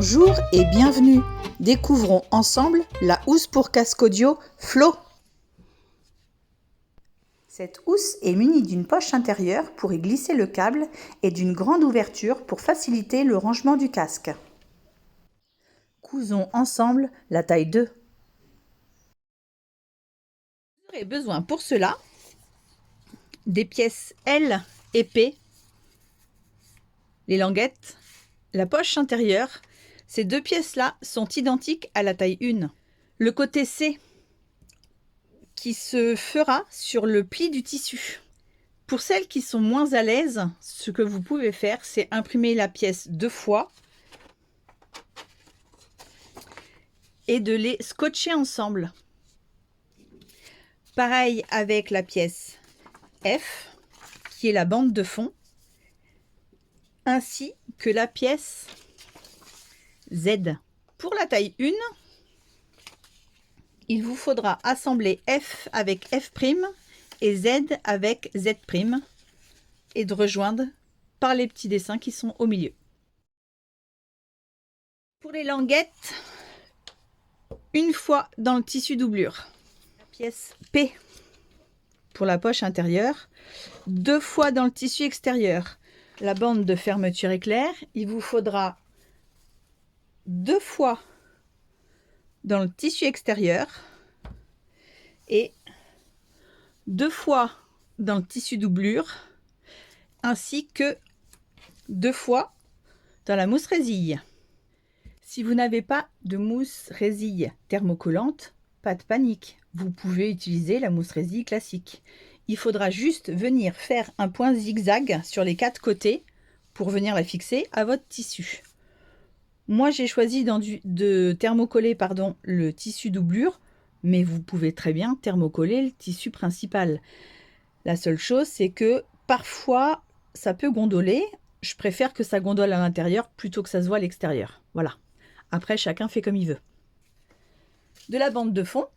Bonjour et bienvenue. Découvrons ensemble la housse pour casque audio Flow. Cette housse est munie d'une poche intérieure pour y glisser le câble et d'une grande ouverture pour faciliter le rangement du casque. Cousons ensemble la taille 2. Vous aurez besoin pour cela des pièces L et P, les languettes, la poche intérieure. Ces deux pièces-là sont identiques à la taille 1. Le côté C qui se fera sur le pli du tissu. Pour celles qui sont moins à l'aise, ce que vous pouvez faire, c'est imprimer la pièce 2 fois et de les scotcher ensemble. Pareil avec la pièce F, qui est la bande de fond, ainsi que la pièce Z. Pour la taille 1, il vous faudra assembler F avec F' et Z avec Z' et de rejoindre par les petits dessins qui sont au milieu. Pour les languettes, une fois dans le tissu doublure. La pièce P pour la poche intérieure, 2 fois dans le tissu extérieur. La bande de fermeture éclair, il vous faudra 2 fois dans le tissu extérieur et 2 fois dans le tissu doublure, ainsi que 2 fois dans la mousse résille. Si vous n'avez pas de mousse résille thermocollante, pas de panique, vous pouvez utiliser la mousse résille classique. Il faudra juste venir faire un point zigzag sur les 4 côtés pour venir la fixer à votre tissu. Moi j'ai choisi de thermocoller le tissu doublure, mais vous pouvez très bien thermocoller le tissu principal. La seule chose, c'est que parfois ça peut gondoler. Je préfère que ça gondole à l'intérieur plutôt que ça se voit à l'extérieur. Voilà. Après, chacun fait comme il veut. De la bande de fond.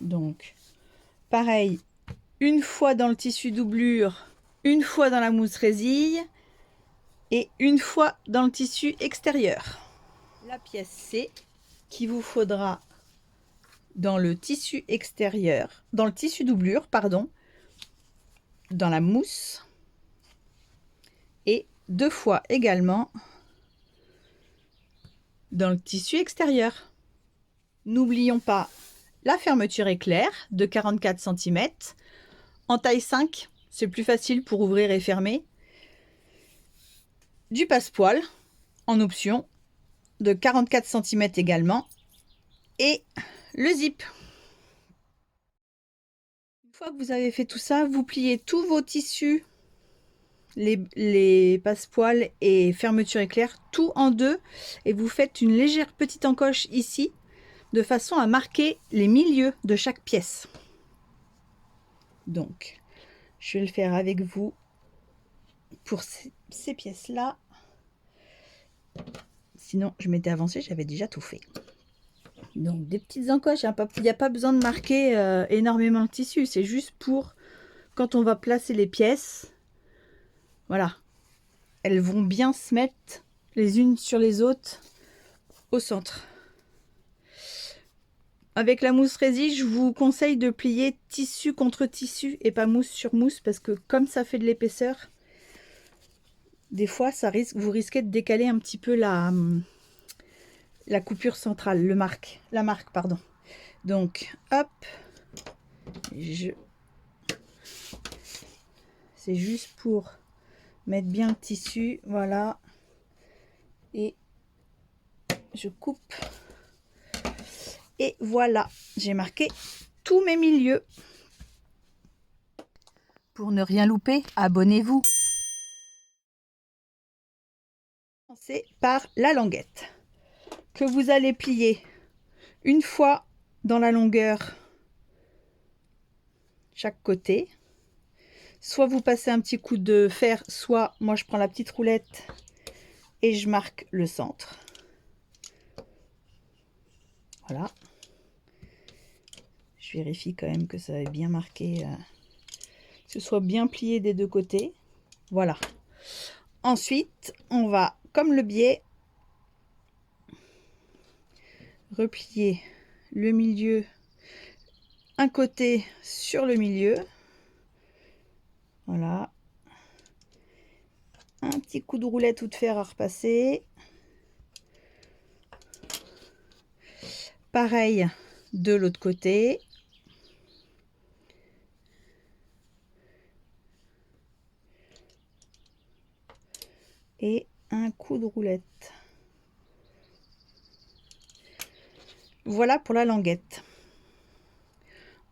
Donc, pareil, une fois dans le tissu doublure, une fois dans la mousse résille et une fois dans le tissu extérieur. La pièce C qui vous faudra dans le tissu extérieur, dans le tissu doublure, pardon, dans la mousse et 2 fois également dans le tissu extérieur. N'oublions pas la fermeture éclair de 44 cm. En taille 5, c'est plus facile pour ouvrir et fermer. Du passepoil en option de 44 cm également. Et le zip. Une fois que vous avez fait tout ça, vous pliez tous vos tissus, les passepoils et fermeture éclair, tout en deux. Et vous faites une légère petite encoche ici, de façon à marquer les milieux de chaque pièce. Donc, je vais le faire avec vous pour ces pièces-là. Sinon, je m'étais avancée, j'avais déjà tout fait. Donc, des petites encoches. Il n'y a pas besoin de marquer énormément le tissu. C'est juste pour quand on va placer les pièces. Voilà. Elles vont bien se mettre les unes sur les autres au centre. Avec la mousse résille, je vous conseille de plier tissu contre tissu et pas mousse sur mousse parce que comme ça fait de l'épaisseur, des fois vous risquez de décaler un petit peu la coupure centrale, la marque, pardon. Donc, hop, c'est juste pour mettre bien le tissu, voilà, et je coupe. Et voilà, j'ai marqué tous mes milieux. Pour ne rien louper, abonnez-vous. Commencez par la languette que vous allez plier une fois dans la longueur chaque côté. Soit vous passez un petit coup de fer, soit moi je prends la petite roulette et je marque le centre. Voilà. Je vérifie quand même que ça ait bien marqué, que ce soit bien plié des deux côtés. Voilà. Ensuite, on va, comme le biais, replier le milieu, un côté sur le milieu. Voilà. Un petit coup de roulette ou de fer à repasser. Pareil de l'autre côté. Et un coup de roulette. Voilà pour la languette.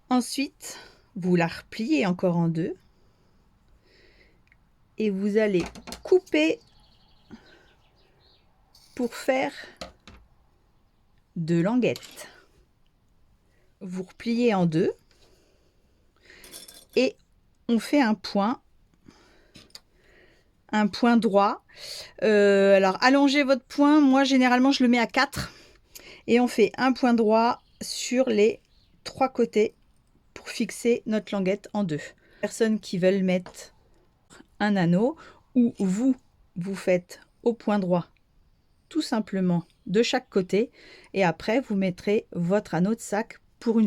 Ensuite, vous la repliez encore en deux. Et vous allez couper pour faire deux languettes. Vous repliez en deux. Et on fait un point droit. Alors allongez votre point, moi généralement je le mets à 4 et on fait un point droit sur les 3 côtés pour fixer notre languette en deux. Personnes qui veulent mettre un anneau, ou vous faites au point droit tout simplement de chaque côté et après vous mettrez votre anneau de sac pour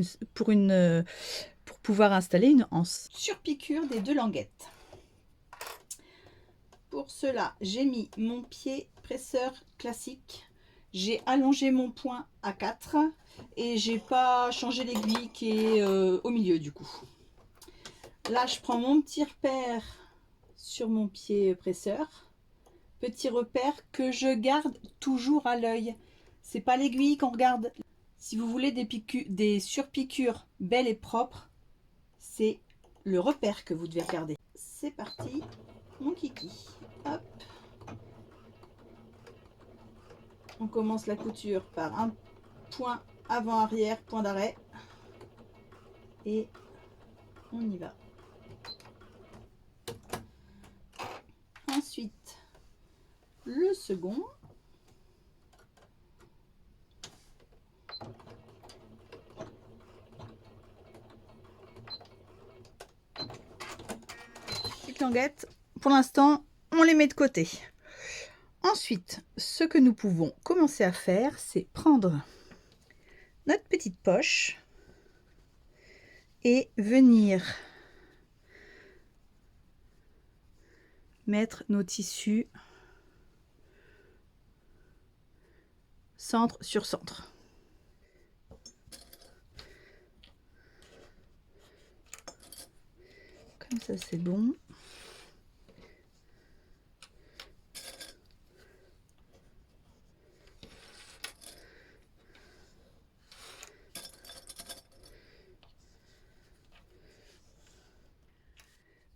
pouvoir installer une anse. Surpiqûre des deux languettes. Pour cela, j'ai mis mon pied presseur classique. J'ai allongé mon point à 4 et j'ai pas changé l'aiguille qui est au milieu du coup. Là, je prends mon petit repère sur mon pied presseur. Petit repère que je garde toujours à l'œil. C'est pas l'aiguille qu'on regarde. Si vous voulez des surpiqûres belles et propres, c'est le repère que vous devez regarder. C'est parti, mon kiki. Hop. On commence la couture par un point avant-arrière, point d'arrêt. Et on y va. Ensuite, le second. Petites languettes, pour l'instant, on les met de côté. Ensuite, ce que nous pouvons commencer à faire, c'est prendre notre petite poche et venir mettre nos tissus centre sur centre. Comme ça, c'est bon.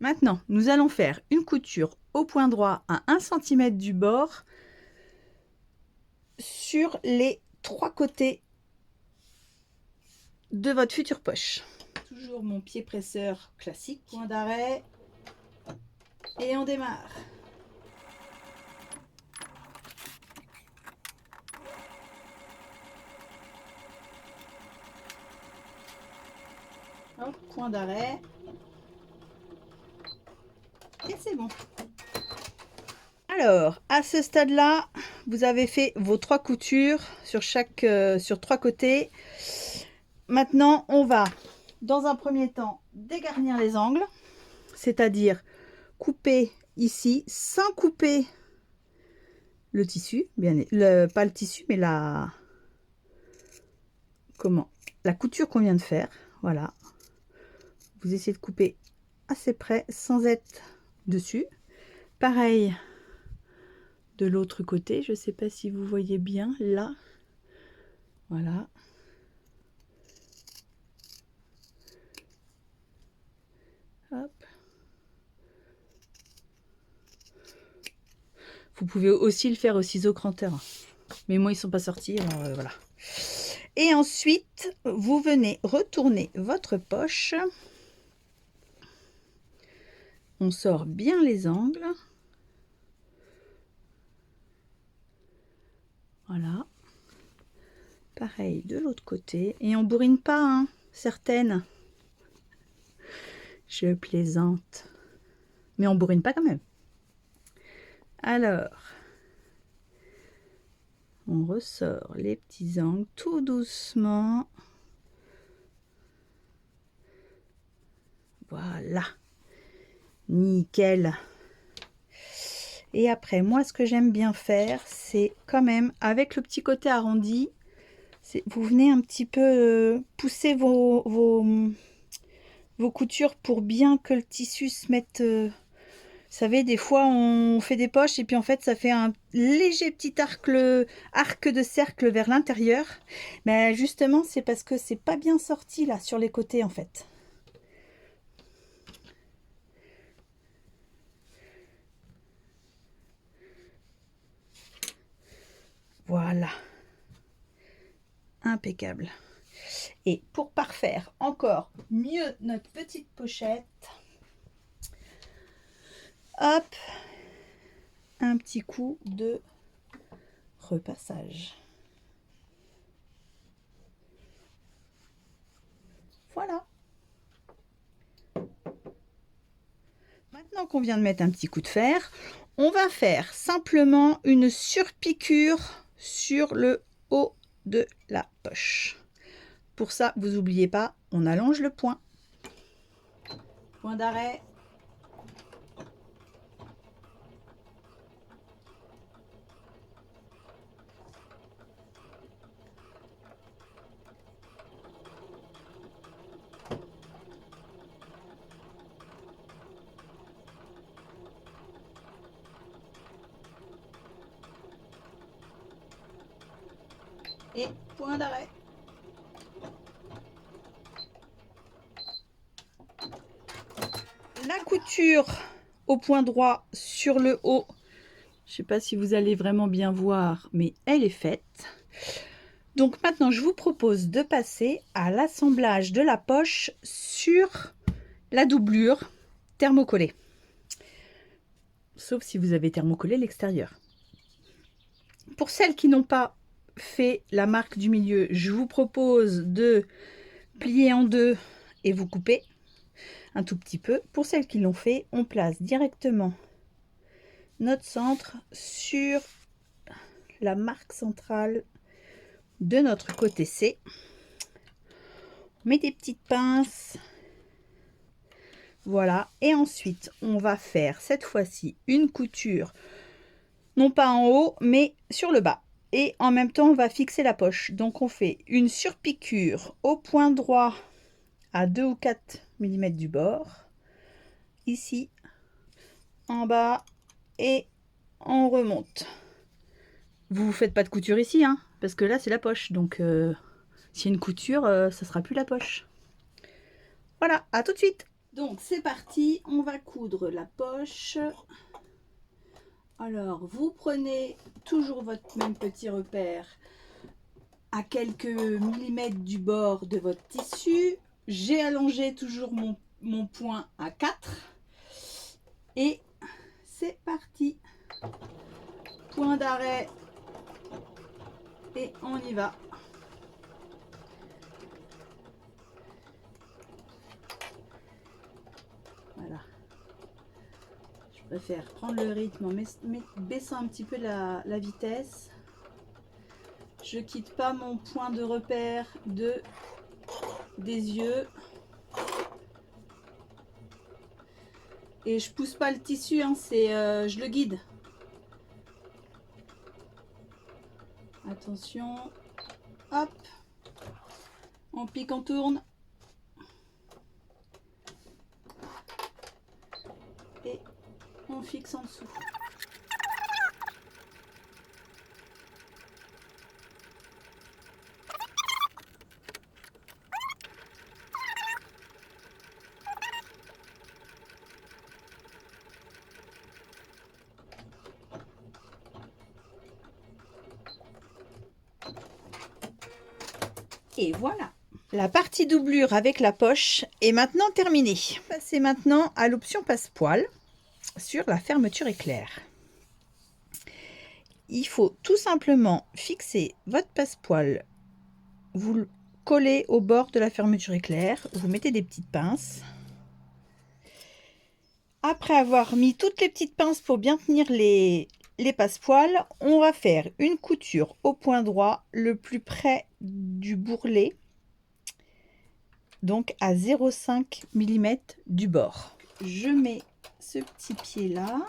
Maintenant, nous allons faire une couture au point droit à 1 cm du bord sur les 3 côtés de votre future poche. Toujours mon pied presseur classique, point d'arrêt et on démarre. Hop, point d'arrêt. Et c'est bon. Alors, à ce stade-là, vous avez fait vos 3 coutures sur 3 côtés. Maintenant, on va, dans un premier temps, dégarnir les angles, c'est-à-dire couper ici sans couper le tissu, pas le tissu, mais la couture qu'on vient de faire. Voilà. Vous essayez de couper assez près sans être dessus. Pareil de l'autre côté, je ne sais pas si vous voyez bien là. Voilà. Hop. Vous pouvez aussi le faire au ciseau cranteur. Mais moi, ils ne sont pas sortis, alors voilà. Et ensuite, vous venez retourner votre poche. On sort bien les angles. Voilà. Pareil de l'autre côté. Et on bourrine pas, hein, certaines. Je plaisante. Mais on bourrine pas quand même. Alors, On ressort les petits angles tout doucement. Voilà. Nickel. Et après, moi, ce que j'aime bien faire, c'est quand même, avec le petit côté arrondi, vous venez un petit peu pousser vos coutures pour bien que le tissu se mette... vous savez, des fois, on fait des poches et puis en fait, ça fait un léger petit arc de cercle vers l'intérieur. Mais justement, c'est parce que c'est pas bien sorti là, sur les côtés en fait. Voilà. Impeccable. Et pour parfaire encore mieux notre petite pochette, hop, un petit coup de repassage. Voilà. Maintenant qu'on vient de mettre un petit coup de fer, on va faire simplement une surpiqûre sur le haut de la poche. Pour ça, vous n'oubliez pas, on allonge le point. Point d'arrêt. Et point d'arrêt. La couture au point droit sur le haut, je ne sais pas si vous allez vraiment bien voir, mais elle est faite. Donc maintenant, je vous propose de passer à l'assemblage de la poche sur la doublure thermocollée. Sauf si vous avez thermocollé l'extérieur. Pour celles qui n'ont pas fait la marque du milieu, je vous propose de plier en deux et vous couper un tout petit peu. Pour celles qui l'ont fait, on place directement notre centre sur la marque centrale de notre côté C. On met des petites pinces. Voilà. Et ensuite, on va faire cette fois-ci une couture, non pas en haut, mais sur le bas. Et en même temps, on va fixer la poche. Donc, on fait une surpiqûre au point droit à 2 ou 4 mm du bord. Ici, en bas, et on remonte. Vous ne faites pas de couture ici, hein, parce que là, c'est la poche. Donc, s'il y a une couture, ça sera plus la poche. Voilà, à tout de suite. Donc, c'est parti. On va coudre la poche. Alors, vous prenez toujours votre même petit repère à quelques millimètres du bord de votre tissu. J'ai allongé toujours mon point à 4. Et c'est parti. Point d'arrêt. Et on y va. Voilà. Je préfère prendre le rythme en baissant un petit peu la vitesse. Je quitte pas mon point de repère des yeux. Et je pousse pas le tissu, hein, je le guide. Attention. Hop. On pique, on tourne. Et on fixe en dessous. Et voilà, la partie doublure avec la poche est maintenant terminée. Passez maintenant à l'option passe-poil sur la fermeture éclair. Il faut tout simplement fixer votre passe-poil, vous le collez au bord de la fermeture éclair, vous mettez des petites pinces. Après avoir mis toutes les petites pinces pour bien tenir les les passepoils, on va faire une couture au point droit le plus près du bourrelet, donc à 0,5 mm du bord. Je mets ce petit pied là.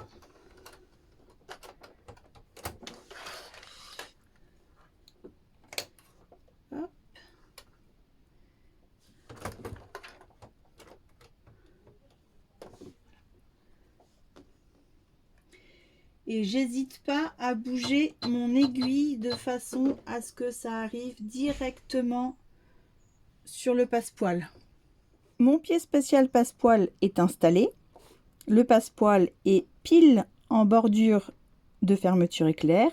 Hop. Et j'hésite pas à bouger mon aiguille de façon à ce que ça arrive directement sur le passepoil. Mon pied spécial passepoil est installé. Le passepoil est pile en bordure de fermeture éclair.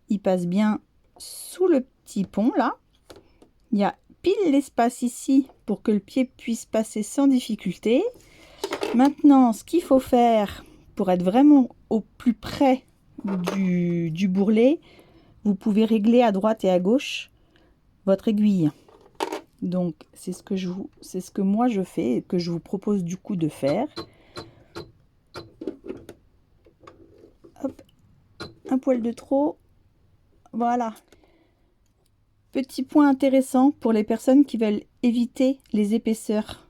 Il passe bien sous le petit pont là. Il y a pile l'espace ici pour que le pied puisse passer sans difficulté. Maintenant, ce qu'il faut faire pour être vraiment au plus près du bourrelet, vous pouvez régler à droite et à gauche votre aiguille. Donc c'est ce que moi je fais et que je vous propose du coup de faire. Hop, un poil de trop. Voilà. Petit point intéressant pour les personnes qui veulent éviter les épaisseurs.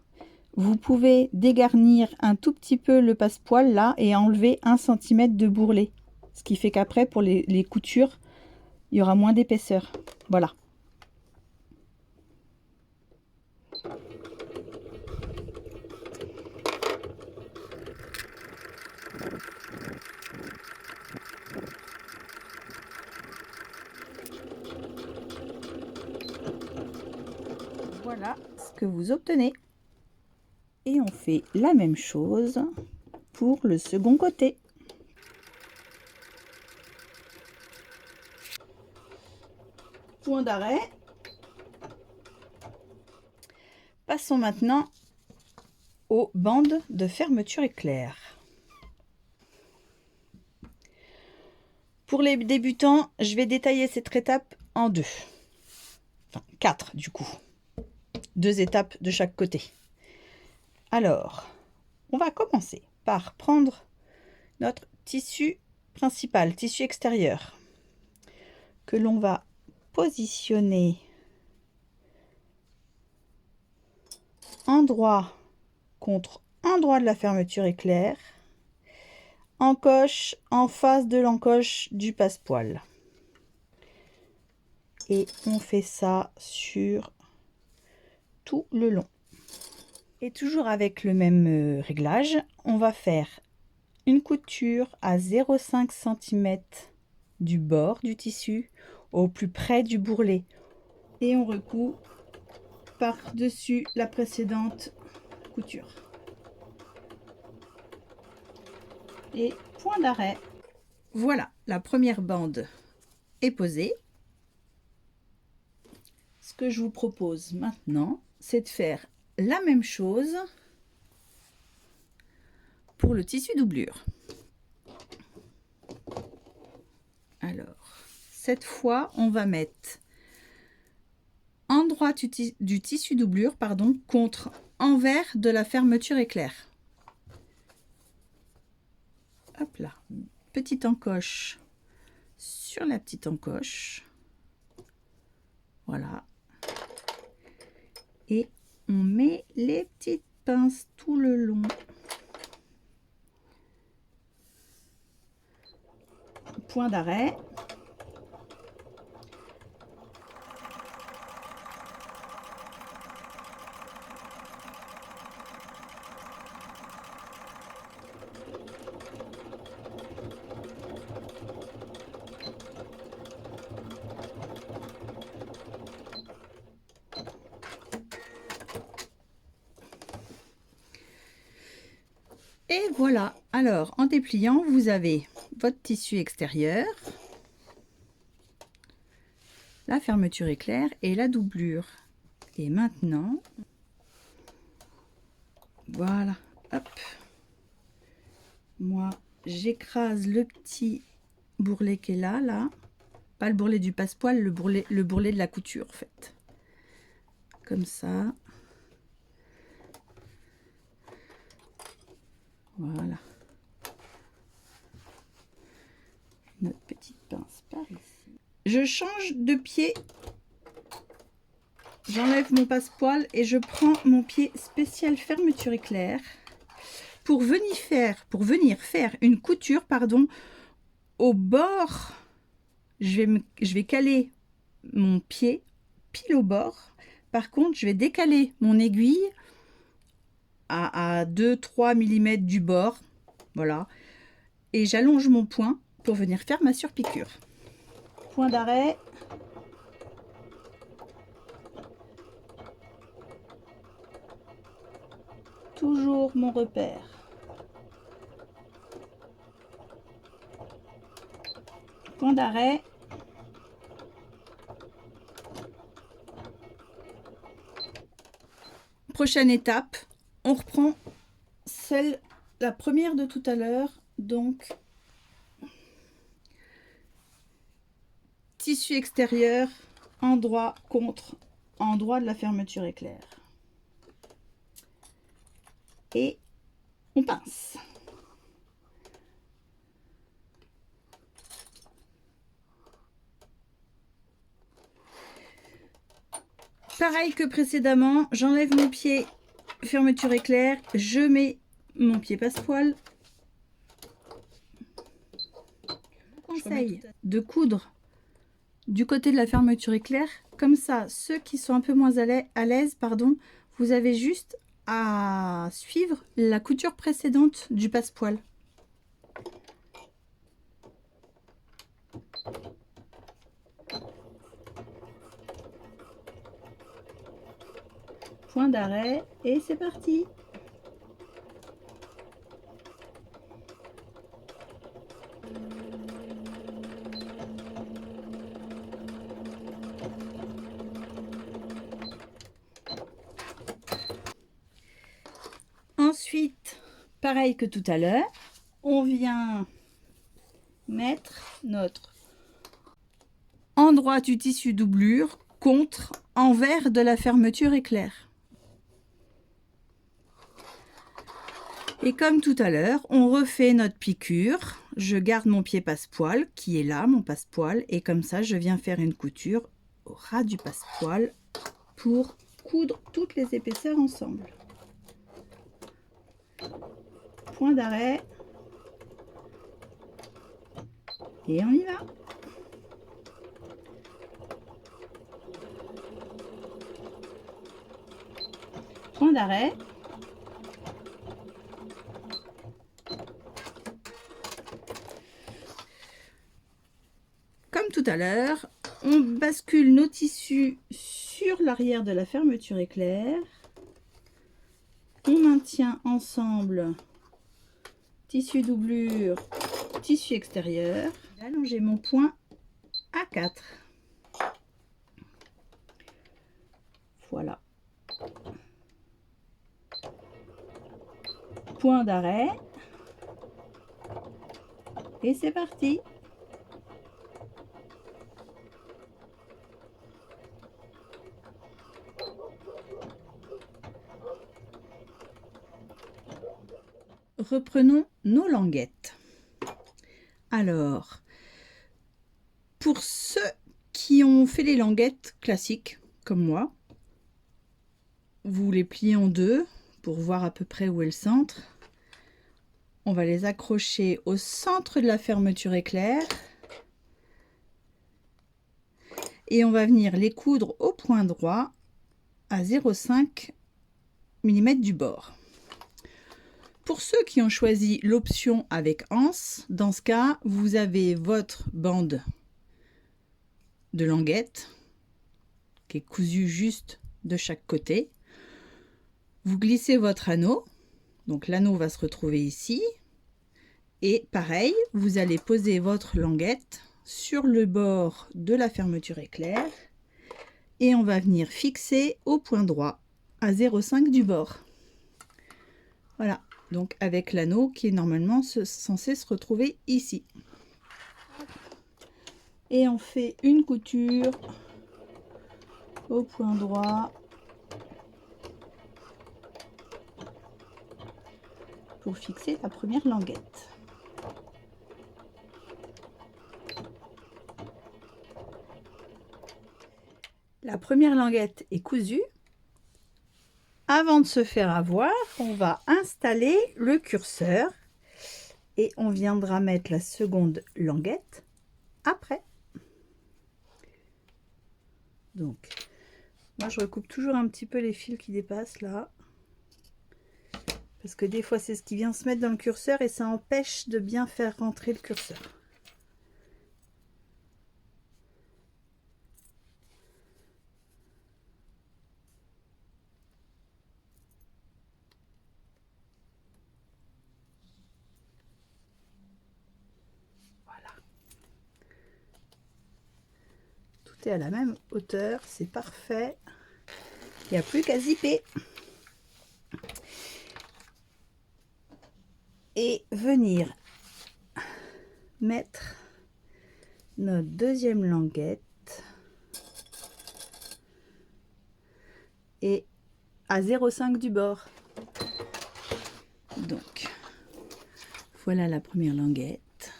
Vous pouvez dégarnir un tout petit peu le passepoil là et enlever 1 cm de bourrelet. Ce qui fait qu'après pour les coutures, il y aura moins d'épaisseur. Voilà. Voilà ce que vous obtenez. Et on fait la même chose pour le second côté. Point d'arrêt. Passons maintenant aux bandes de fermeture éclair. Pour les débutants, je vais détailler cette étape en deux. Enfin, 4 du coup. 2 étapes de chaque côté. Alors, on va commencer par prendre notre tissu principal, tissu extérieur, que l'on va positionner endroit contre endroit de la fermeture éclair, encoche en face de l'encoche du passepoil. Et on fait ça sur tout le long. Et toujours avec le même réglage, on va faire une couture à 0,5 cm du bord du tissu au plus près du bourrelet. Et on recoud par-dessus la précédente couture. Et point d'arrêt. Voilà, la première bande est posée. Ce que je vous propose maintenant, c'est de faire la même chose pour le tissu doublure. Alors, cette fois, on va mettre endroit du tissu doublure contre envers de la fermeture éclair. Hop là, petite encoche sur la petite encoche. Voilà. Et on met les petites pinces tout le long. Point d'arrêt. Et voilà, alors en dépliant, vous avez votre tissu extérieur, la fermeture éclair et la doublure. Et maintenant, voilà, hop, moi j'écrase le petit bourrelet qui est là, pas le bourrelet du passepoil, le bourrelet de la couture en fait, comme ça. Voilà. notre petite pince par ici. Je change de pied. J'enlève mon passepoil et je prends mon pied spécial fermeture éclair pour venir faire une couture, pardon, au bord. Je vais caler mon pied pile au bord. Par contre, je vais décaler mon aiguille à 2-3 mm du bord. Voilà. Et j'allonge mon point pour venir faire ma surpiqûre. Point d'arrêt. Toujours mon repère. Point d'arrêt. Prochaine étape, on reprend la première de tout à l'heure, donc tissu extérieur, endroit contre endroit de la fermeture éclair. Et on pince. Pareil que précédemment, j'enlève mon pied fermeture éclair, je mets mon pied passepoil. Conseil de coudre du côté de la fermeture éclair, comme ça, ceux qui sont un peu moins à l'aise, pardon, vous avez juste à suivre la couture précédente du passepoil. Point d'arrêt et c'est parti. Ensuite, pareil que tout à l'heure, on vient mettre notre endroit du tissu doublure contre envers de la fermeture éclair. Et comme tout à l'heure, on refait notre piqûre. Je garde mon pied passepoil qui est là, mon passepoil, et comme ça, je viens faire une couture au ras du passepoil pour coudre toutes les épaisseurs ensemble. Point d'arrêt. Et on y va. Point d'arrêt. Comme tout à l'heure, on bascule nos tissus sur l'arrière de la fermeture éclair. On maintient ensemble tissu doublure, tissu extérieur. J'allonge mon point à 4. Voilà. Point d'arrêt. Et c'est parti. Reprenons nos languettes. Alors, pour ceux qui ont fait les languettes classiques, comme moi, vous les pliez en deux pour voir à peu près où est le centre. On va les accrocher au centre de la fermeture éclair. Et on va venir les coudre au point droit à 0,5 mm du bord. Pour ceux qui ont choisi l'option avec anse, dans ce cas, vous avez votre bande de languette qui est cousue juste de chaque côté. Vous glissez votre anneau, donc l'anneau va se retrouver ici. Et pareil, vous allez poser votre languette sur le bord de la fermeture éclair et on va venir fixer au point droit à 0,5 du bord. Voilà. Donc avec l'anneau qui est normalement censé se retrouver ici. Et on fait une couture au point droit pour fixer la première languette. La première languette est cousue. Avant de se faire avoir, on va installer le curseur et on viendra mettre la seconde languette après. Donc, moi je recoupe toujours un petit peu les fils qui dépassent là. Parce que des fois c'est ce qui vient se mettre dans le curseur et ça empêche de bien faire rentrer le curseur. Voilà. Tout est à la même hauteur, c'est parfait. Il n'y a plus qu'à zipper. Et venir mettre notre deuxième languette et à 0,5 du bord. Donc voilà la première languette,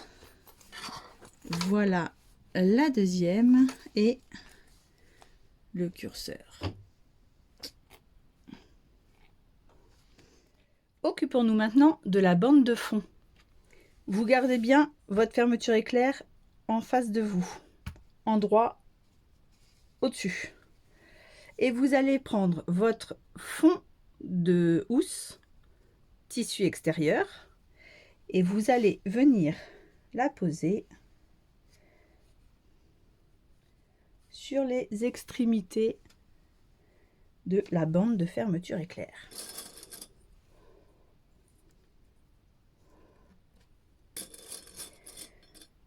voilà la deuxième et le curseur. Occupons-nous maintenant de la bande de fond. Vous gardez bien votre fermeture éclair en face de vous, endroit au-dessus. Et vous allez prendre votre fond de housse, tissu extérieur, et vous allez venir la poser sur les extrémités de la bande de fermeture éclair.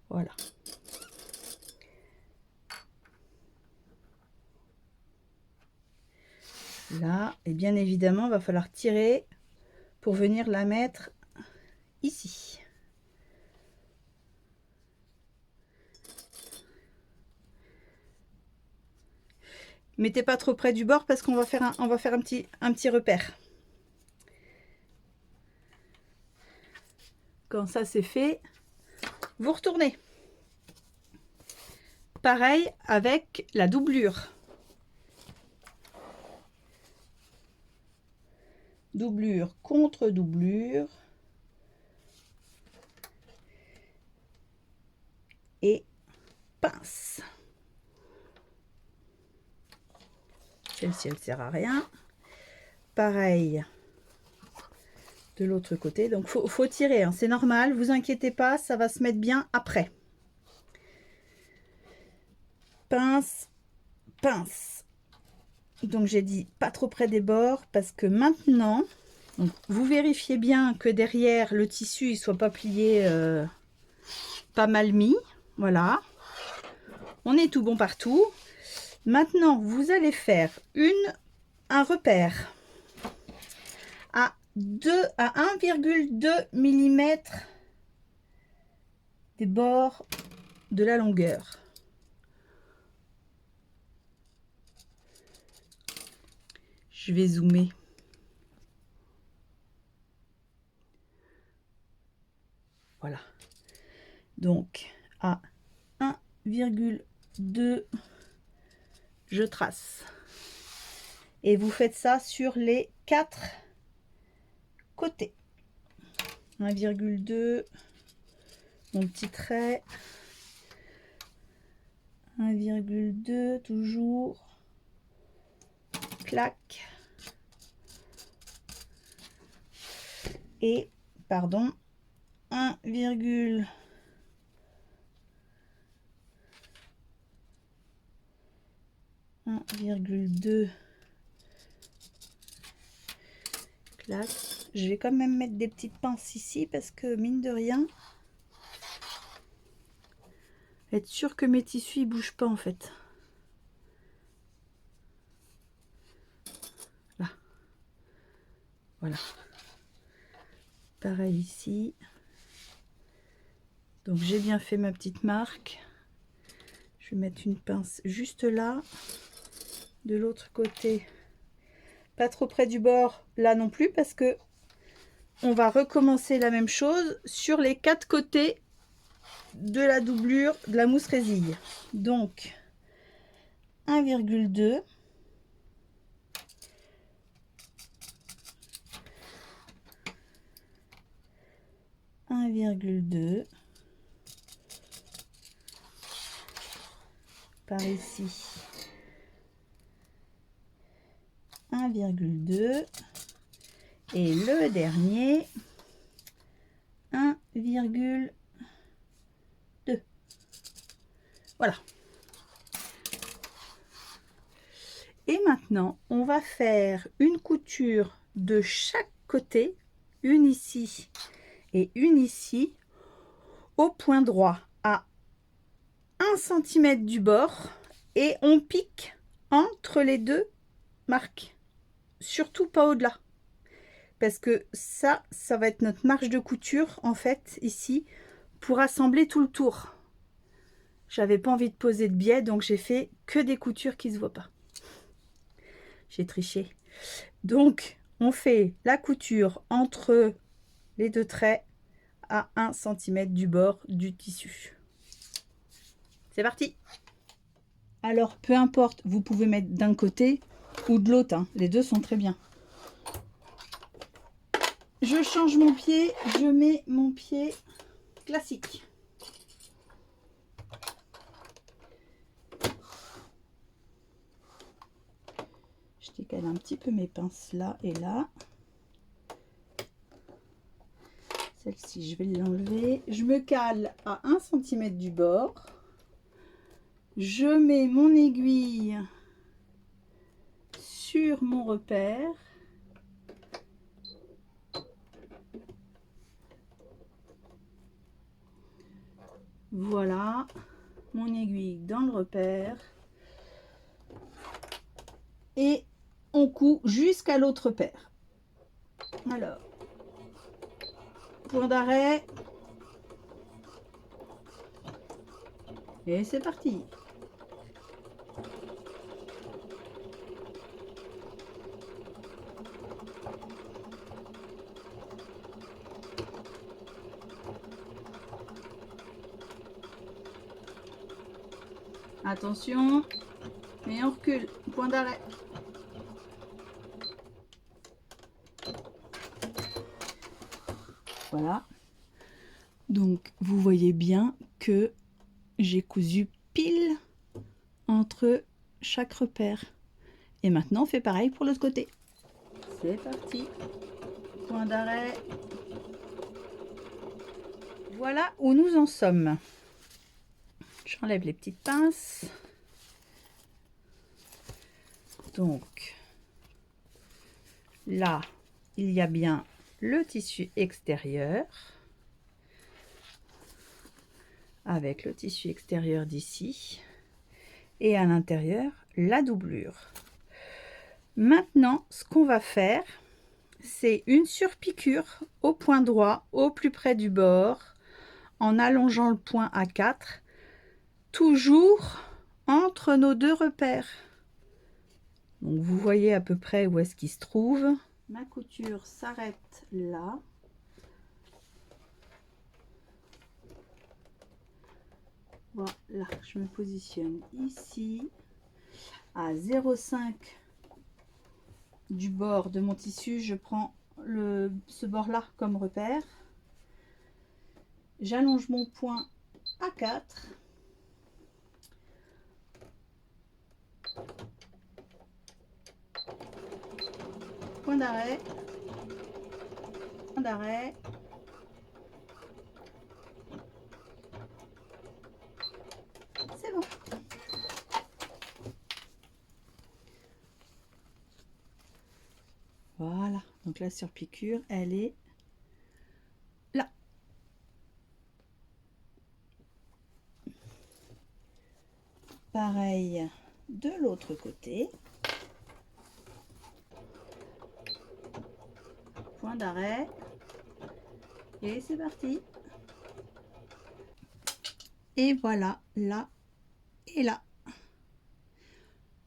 Voilà. Là, et bien évidemment, il va falloir tirer pour venir la mettre ici. Mettez pas trop près du bord parce qu'on va faire un petit repère. Quand ça c'est fait, vous retournez. Pareil avec la doublure. Doublure contre doublure. Et pince. Celle-ci, elle sert à rien. Pareil de l'autre côté. Donc, faut tirer, hein, c'est normal. Vous inquiétez pas, ça va se mettre bien après. Pince, pince. Donc, j'ai dit pas trop près des bords parce que maintenant, donc, vous vérifiez bien que derrière le tissu, il soit pas plié pas mal mis. Voilà. On est tout bon partout. Maintenant, vous allez faire un repère à 1,2 mm des bords de la longueur. Je vais zoomer. Voilà. Donc, à 1,2, je trace. Et vous faites ça sur les 4 côtés. 1,2, mon petit trait. 1,2, toujours. Clac. Et, pardon, 1,2. Clac. Je vais quand même mettre des petites pinces ici parce que mine de rien, être sûr que mes tissus ils bougent pas en fait. Là. Voilà. Pareil ici. Donc j'ai bien fait ma petite marque. Je vais mettre une pince juste là. De l'autre côté, pas trop près du bord là non plus parce que on va recommencer la même chose sur les 4 côtés de la doublure de la mousse résille. Donc 1,2, 1,2 par ici, 1,2 et le dernier 1,2. Voilà. Et maintenant, on va faire une couture de chaque côté, une ici et une ici, au point droit, à 1 cm du bord, et on pique entre les deux marques, surtout pas au-delà, parce que ça va être notre marge de couture, en fait, ici, pour assembler tout le tour. J'avais pas envie de poser de biais, donc j'ai fait que des coutures qui se voient pas. J'ai triché. Donc, on fait la couture entre les deux traits à 1 cm du bord du tissu. C'est parti! Alors, peu importe, vous pouvez mettre d'un côté ou de l'autre, hein. Les deux sont très bien. Je change mon pied, je mets mon pied classique. Je décale un petit peu mes pinces là et là. Celle-ci, je vais l'enlever. Je me cale à 1 cm du bord. Je mets mon aiguille sur mon repère. Voilà, mon aiguille dans le repère. Et on coud jusqu'à l'autre paire. Alors, point d'arrêt. Et c'est parti. Attention, et on recule. Point d'arrêt. Voilà. Donc, vous voyez bien que j'ai cousu pile entre chaque repère. Et maintenant, on fait pareil pour l'autre côté. C'est parti. Point d'arrêt. Voilà où nous en sommes. J'enlève les petites pinces. Donc, là, il y a bien le tissu extérieur. Avec le tissu extérieur d'ici. Et à l'intérieur, la doublure. Maintenant, ce qu'on va faire, c'est une surpiqûre au point droit, au plus près du bord, en allongeant le point à 4, toujours entre nos deux repères. Donc vous voyez à peu près où est-ce qu'il se trouve. Ma couture s'arrête là. Voilà, je me positionne ici à 0,5 du bord de mon tissu. Je prends ce bord là comme repère. J'allonge mon point à 4. Point d'arrêt. Point d'arrêt. C'est bon. Voilà, donc la surpiqûre, elle est là. Pareil de l'autre côté. Point d'arrêt. Et c'est parti. Et voilà, là et là.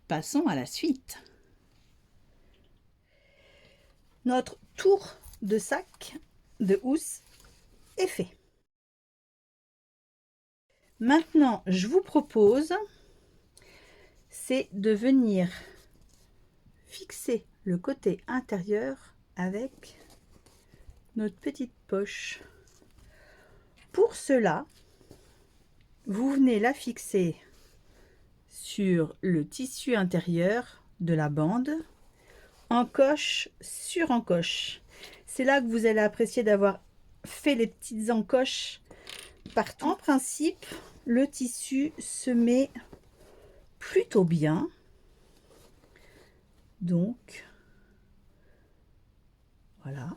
Passons à la suite. Notre tour de sac de housse est fait. Maintenant, je vous propose, c'est de venir fixer le côté intérieur avec notre petite poche. Pour cela, vous venez la fixer sur le tissu intérieur de la bande, encoche sur encoche. C'est là que vous allez apprécier d'avoir fait les petites encoches partout. En principe, le tissu se met plutôt bien. Donc, voilà.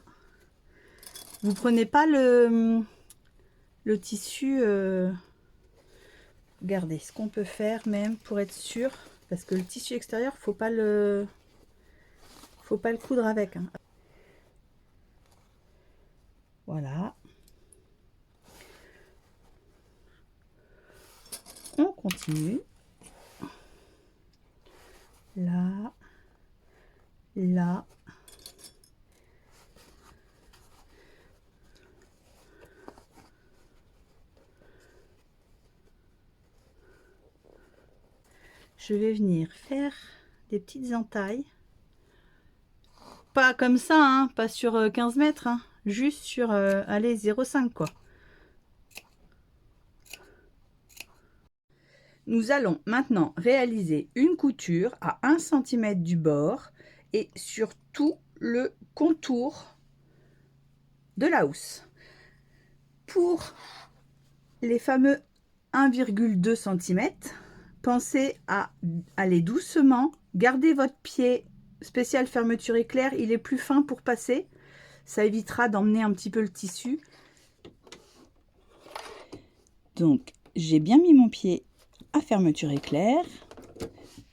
Vous prenez pas le tissu. Regardez ce qu'on peut faire même pour être sûr, parce que le tissu extérieur, faut pas le coudre avec. Hein. Voilà. On continue. Là, là. Je vais venir faire des petites entailles. Pas comme ça, hein, pas sur 15 mètres, hein, juste sur, allez, 0,5 quoi. Nous allons maintenant réaliser une couture à 1 cm du bord et sur tout le contour de la housse. Pour les fameux 1,2 cm, pensez à aller doucement, gardez votre pied spécial fermeture éclair, il est plus fin pour passer, ça évitera d'emmener un petit peu le tissu. Donc j'ai bien mis mon pied à fermeture éclair,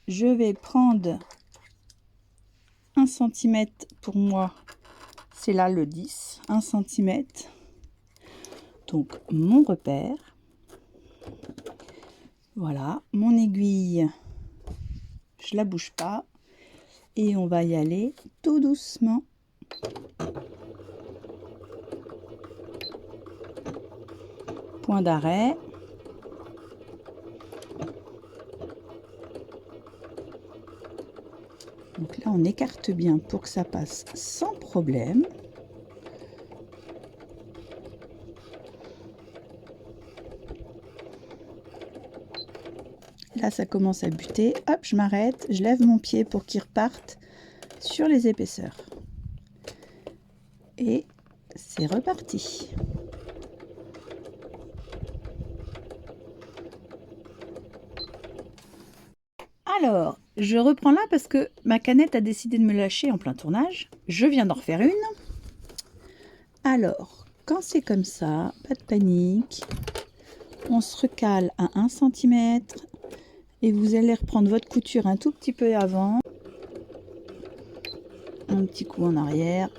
je vais prendre 1 cm pour moi, c'est là le 10, 1 cm, donc mon repère. Voilà, mon aiguille, je la bouge pas et on va y aller tout doucement. Point d'arrêt. Donc là, on écarte bien pour que ça passe sans problème. Là, ça commence à buter. Hop, je m'arrête, je lève mon pied pour qu'il reparte sur les épaisseurs. Et c'est reparti. Alors, je reprends là parce que ma canette a décidé de me lâcher en plein tournage. Je viens d'en refaire une. Alors, quand c'est comme ça, pas de panique. On se recale à 1 cm. Et vous allez reprendre votre couture un tout petit peu avant. Un petit coup en arrière.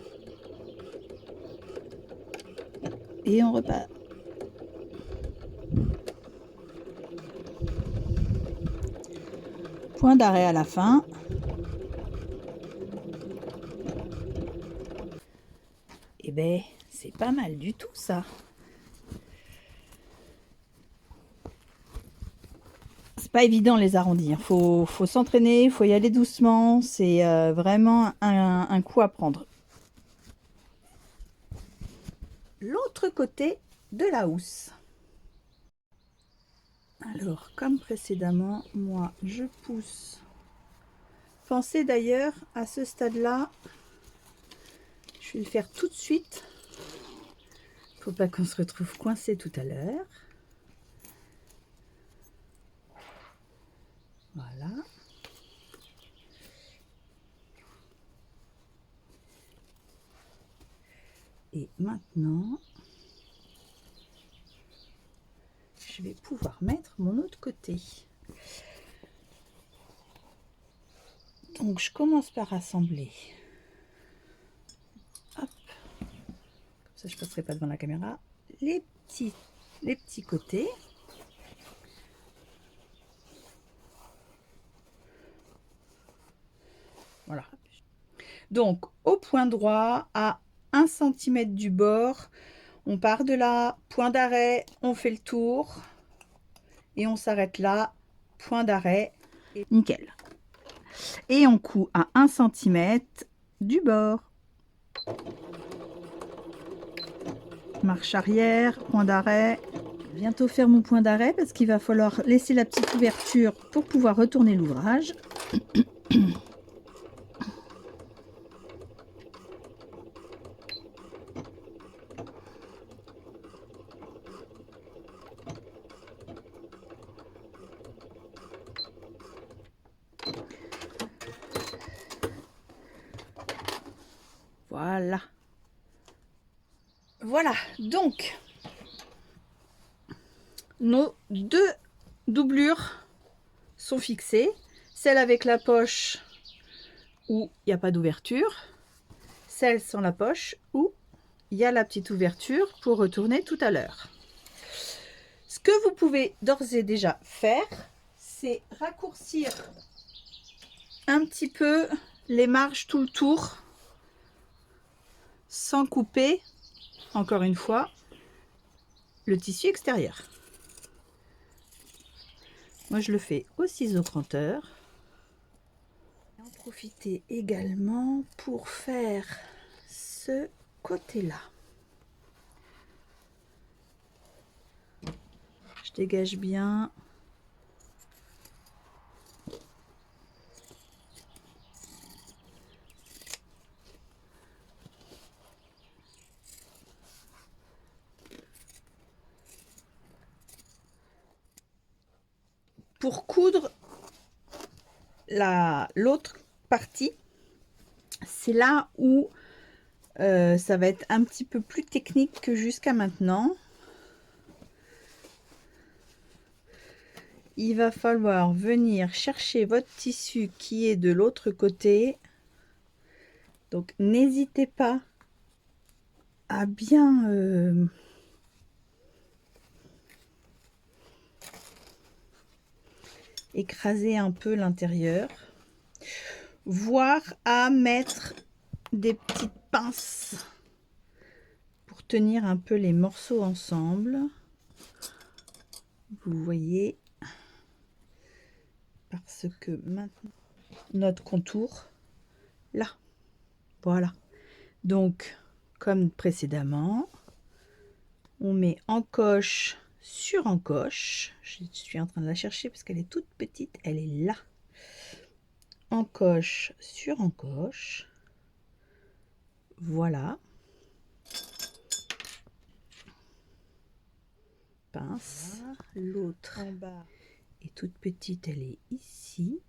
Et on repart. Point d'arrêt à la fin. Et ben, c'est pas mal du tout ça. C'est pas évident les arrondis, hein. Faut s'entraîner, faut y aller doucement, c'est vraiment un coup à prendre. L'autre côté de la housse. Alors, comme précédemment, moi je pousse. Pensez d'ailleurs à ce stade-là, je vais le faire tout de suite. Faut pas qu'on se retrouve coincé tout à l'heure. Voilà. Et maintenant, je vais pouvoir mettre mon autre côté. Donc, je commence par assembler. Hop. Comme ça, je ne passerai pas devant la caméra. Les petits côtés. Voilà. Donc, au point droit, à 1 cm du bord, on part de là, point d'arrêt, on fait le tour et on s'arrête là, point d'arrêt. Nickel. Et on coud à 1 cm du bord. Marche arrière, point d'arrêt. Bientôt faire mon point d'arrêt parce qu'il va falloir laisser la petite ouverture pour pouvoir retourner l'ouvrage. Voilà. Voilà, donc nos 2 doublures sont fixées. Celle avec la poche où il n'y a pas d'ouverture, celle sans la poche où il y a la petite ouverture pour retourner tout à l'heure. Ce que vous pouvez d'ores et déjà faire, c'est raccourcir un petit peu les marges tout le tour sans couper, encore une fois, le tissu extérieur. Moi, je le fais au ciseau cranteur. En profiter également pour faire ce côté-là. Je dégage bien. Pour coudre l'autre partie, c'est là où ça va être un petit peu plus technique que jusqu'à maintenant. Il va falloir venir chercher votre tissu qui est de l'autre côté. Donc n'hésitez pas à bien écraser un peu l'intérieur, voire à mettre des petites pinces pour tenir un peu les morceaux ensemble. Vous voyez, parce que maintenant notre contour là, voilà. Donc comme précédemment, on met encoche sur encoche. Je suis en train de la chercher parce qu'elle est toute petite, elle est là. Encoche sur encoche, voilà. Pince, l'autre en bas est toute petite, elle est ici.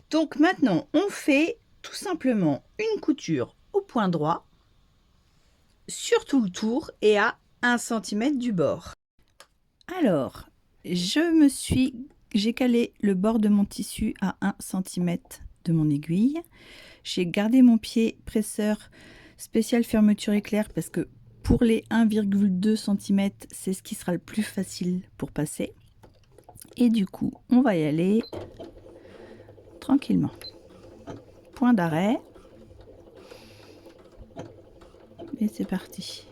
Donc maintenant on fait tout simplement une couture au point droit sur tout le tour et à 1 cm du bord. Alors j'ai calé le bord de mon tissu à 1 cm de mon aiguille. J'ai gardé mon pied presseur spécial fermeture éclair parce que pour les 1,2 cm, c'est ce qui sera le plus facile pour passer. Et du coup, on va y aller tranquillement. Point d'arrêt. Et c'est parti.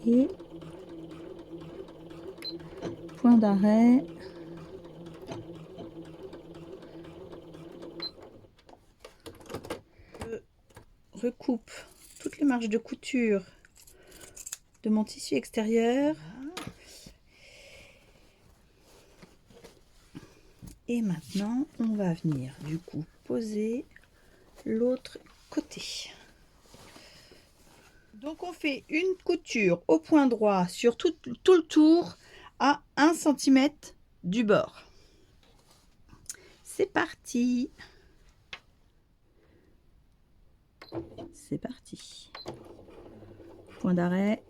Et point d'arrêt. Je recoupe toutes les marges de couture de mon tissu extérieur. Et maintenant, on va venir du coup poser l'autre côté. Donc on fait une couture au point droit sur tout le tour à 1 cm du bord. C'est parti. C'est parti. Point d'arrêt.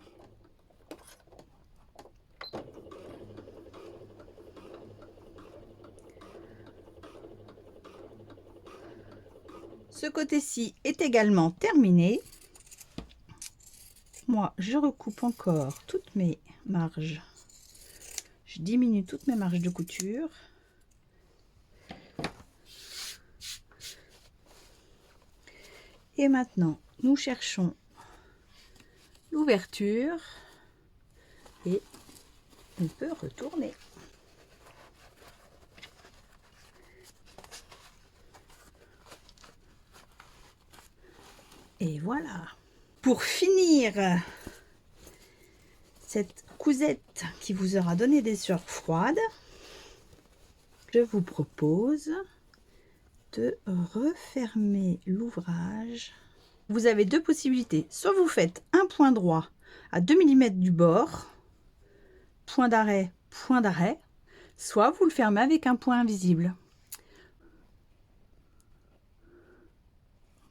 Ce côté-ci est également terminé. Moi, je recoupe encore toutes mes marges. Je diminue toutes mes marges de couture. Et maintenant, nous cherchons l'ouverture et on peut retourner. Et voilà. Pour finir cette cousette qui vous aura donné des sueurs froides, je vous propose de refermer l'ouvrage. Vous avez deux possibilités. Soit vous faites un point droit à 2 mm du bord, point d'arrêt, soit vous le fermez avec un point invisible.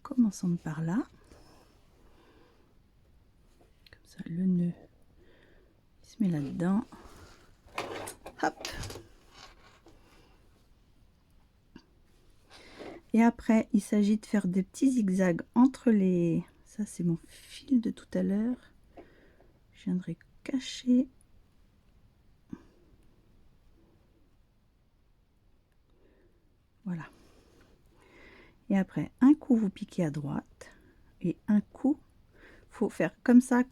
Commençons par là. Comme ça, le nœud il se met là-dedans. Hop. Et après, il s'agit de faire des petits zigzags entre les... Ça, c'est mon fil de tout à l'heure. Je viendrai cacher. Voilà. Et après, un coup, vous piquez à droite. Et un coup, faut faire comme ça,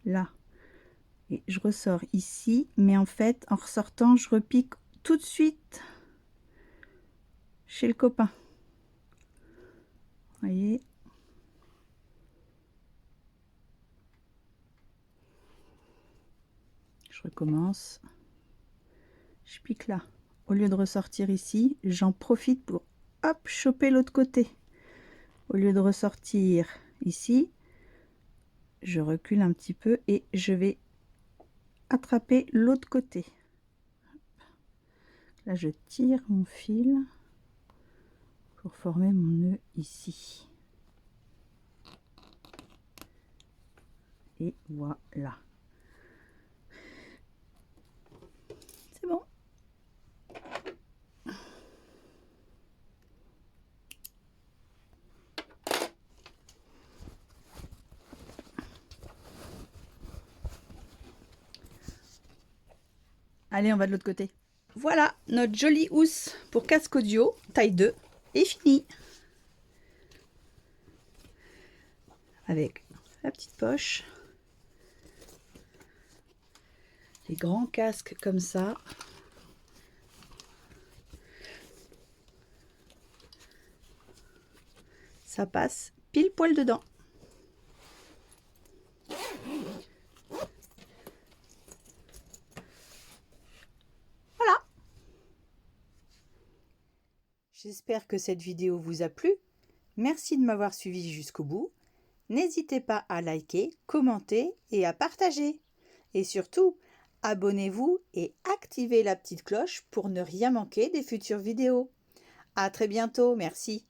là. Et je ressors ici. Mais en fait, en ressortant, je repique tout de suite chez le copain. Vous voyez? Je recommence. Je pique là. Au lieu de ressortir ici, j'en profite pour hop, choper l'autre côté. Au lieu de ressortir ici, je recule un petit peu et je vais attraper l'autre côté. Là, je tire mon fil pour former mon nœud ici. Et voilà. C'est bon. Allez, on va de l'autre côté. Voilà, notre jolie housse pour casque audio, taille 2, est finie. Avec la petite poche. Les grands casques comme ça. Ça passe pile poil dedans. Voilà. J'espère que cette vidéo vous a plu. Merci de m'avoir suivi jusqu'au bout. N'hésitez pas à liker, commenter et à partager. Et surtout, abonnez-vous et activez la petite cloche pour ne rien manquer des futures vidéos. À très bientôt, merci.